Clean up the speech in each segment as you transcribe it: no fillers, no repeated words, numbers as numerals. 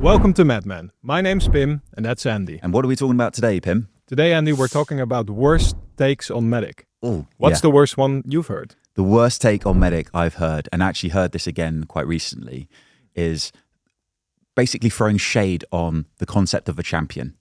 Welcome to MedMen. My name's Pim, and that's Andy. And what are we talking about today, Pim? Today, Andy, we're talking about worst takes on MEDDIC. Oh, What's the worst one you've heard? The worst take on MEDDIC I've heard, and actually heard this again quite recently, is basically throwing shade on the concept of a champion.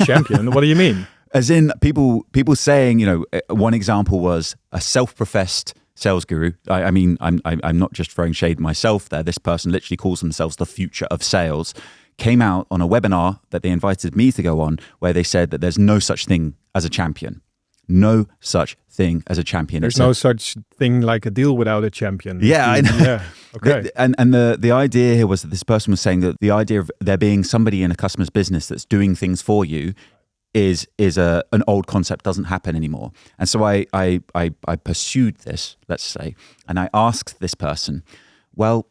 Champion? What do you mean? As in people saying, one example was a self-professed sales guru. I mean, I'm not just throwing shade myself there. This person literally calls themselves the future of sales. Came out on a webinar that they invited me to go on, where they said that there's no such thing as a champion. No such thing as a champion. There's no such thing like a deal without a champion. Yeah, I know. Yeah. Okay. And the idea here was that this person was saying that the idea of there being somebody in a customer's business that's doing things for you is an old concept, doesn't happen anymore. And so I pursued this, let's say, and I asked this person, well,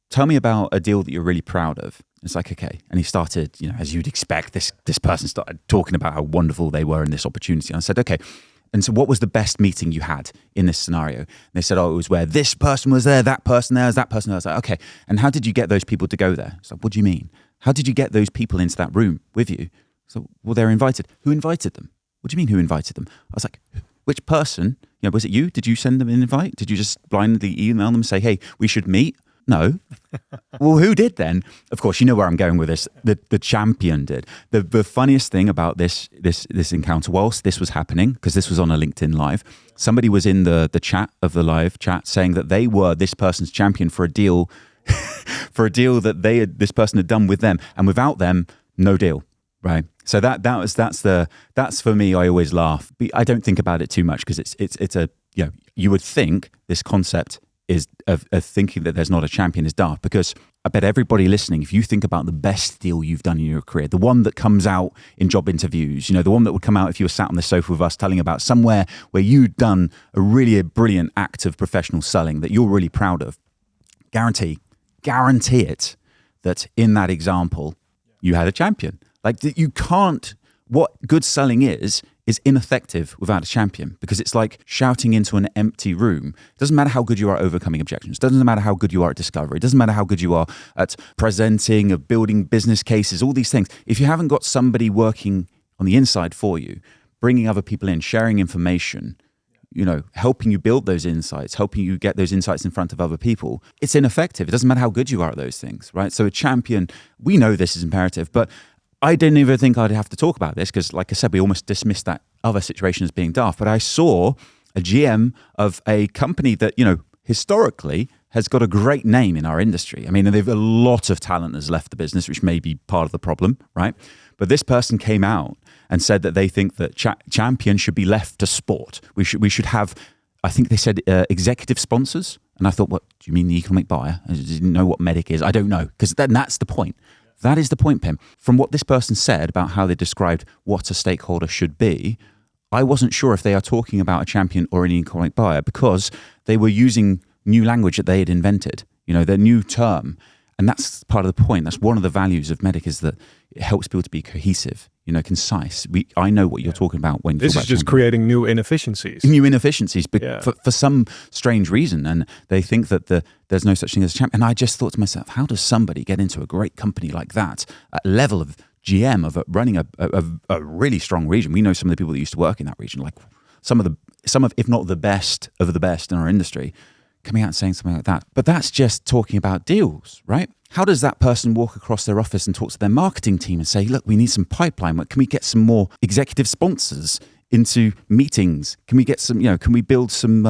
tell me about a deal that you're really proud of. It's like, okay. And he started, as you'd expect, this person started talking about how wonderful they were in this opportunity. And I said, okay. And so what was the best meeting you had in this scenario? And they said, oh, it was where this person was there, that person there, that person there. I was like, okay. And how did you get those people to go there? It's like, what do you mean? How did you get those people into that room with you? So, well, they're invited. Who invited them? What do you mean, who invited them? I was like, which person? Was it you? Did you send them an invite? Did you just blindly email them and say, hey, we should meet? No. Well, who did then? Of course, you know where I'm going with this. The champion did. The funniest thing about this encounter, whilst this was happening, because this was on a LinkedIn Live, somebody was in the chat of the live chat saying that they were this person's champion for a deal, that this person had done with them, and without them, no deal. Right. So that's for me. I always laugh. I don't think about it too much because it's a you would think this concept is of thinking that there's not a champion is daft, because I bet everybody listening, if you think about the best deal you've done in your career, the one that comes out in job interviews, the one that would come out if you were sat on the sofa with us telling about somewhere where you'd done a brilliant act of professional selling that you're really proud of, guarantee it that in that example you had a champion. Like, you can't, what good selling is ineffective without a champion, because it's like shouting into an empty room. It doesn't matter how good you are at overcoming objections. It doesn't matter how good you are at discovery. It doesn't matter how good you are at presenting, of building business cases, all these things. If you haven't got somebody working on the inside for you, bringing other people in, sharing information, helping you build those insights, helping you get those insights in front of other people, it's ineffective. It doesn't matter how good you are at those things, right? So a champion, we know this is imperative, but I didn't even think I'd have to talk about this because, like I said, we almost dismissed that other situation as being daft. But I saw a GM of a company that, historically has got a great name in our industry. I mean, a lot of talent has left the business, which may be part of the problem, right? But this person came out and said that they think that champions should be left to sport. We should have, I think they said, executive sponsors. And I thought, what do you mean, the economic buyer? I didn't know what MEDDIC is. I don't know, because that's the point. That is the point, Pim. From what this person said about how they described what a stakeholder should be, I wasn't sure if they are talking about a champion or an economic buyer, because they were using new language that they had invented, their new term. And that's part of the point. That's one of the values of MEDDIC, is that it helps people to be cohesive, concise. I know what you're talking about when you this talk is about just creating new inefficiencies. For some strange reason, and they think that there's no such thing as a champion. And I just thought to myself, how does somebody get into a great company like that at level of GM of running a really strong region? We know some of the people that used to work in that region, like some of if not the best of the best in our industry, coming out and saying something like that. But that's just talking about deals, right? How does that person walk across their office and talk to their marketing team and say, look, we need some pipeline. Can we get some more executive sponsors into meetings? Can we get some, can we build some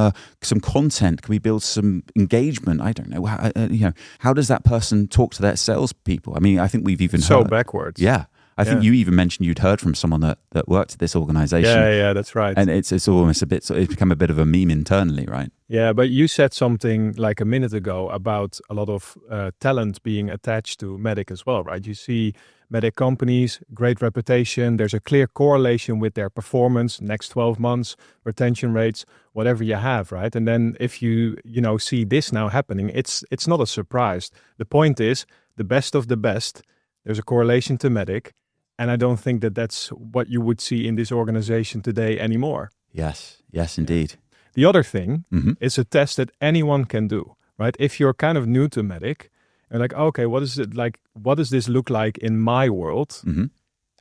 content? Can we build some engagement? I don't know. How does that person talk to their salespeople? I mean, I think we've even so heard. Backwards. Yeah. I think you even mentioned you'd heard from someone that worked at this organization. Yeah, that's right. And it's almost it's become a bit of a meme internally, right? Yeah, but you said something like a minute ago about a lot of talent being attached to MEDDIC as well, right? You see MEDDIC companies, great reputation. There's a clear correlation with their performance, next 12 months, retention rates, whatever you have, right? And then if you see this now happening, it's not a surprise. The point is, the best of the best, there's a correlation to MEDDIC. And I don't think that that's what you would see in this organization today anymore. Yes, indeed. The other thing is a test that anyone can do, right? If you're kind of new to MEDDIC And like, okay, what is it like? What does this look like in my world?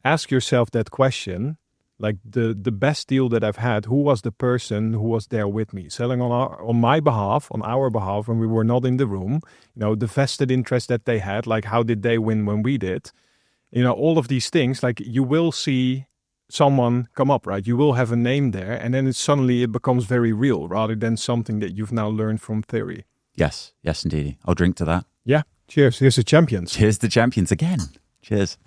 Ask yourself that question. Like the best deal that I've had, who was the person who was there with me, selling on my behalf, on our behalf when we were not in the room? The vested interest that they had, like how did they win when we did? All of these things, like you will see someone come up, right? You will have a name there, and then suddenly it becomes very real rather than something that you've now learned from theory. Yes, indeed. I'll drink to that. Yeah. Cheers. Here's the champions. Cheers to champions again. Cheers.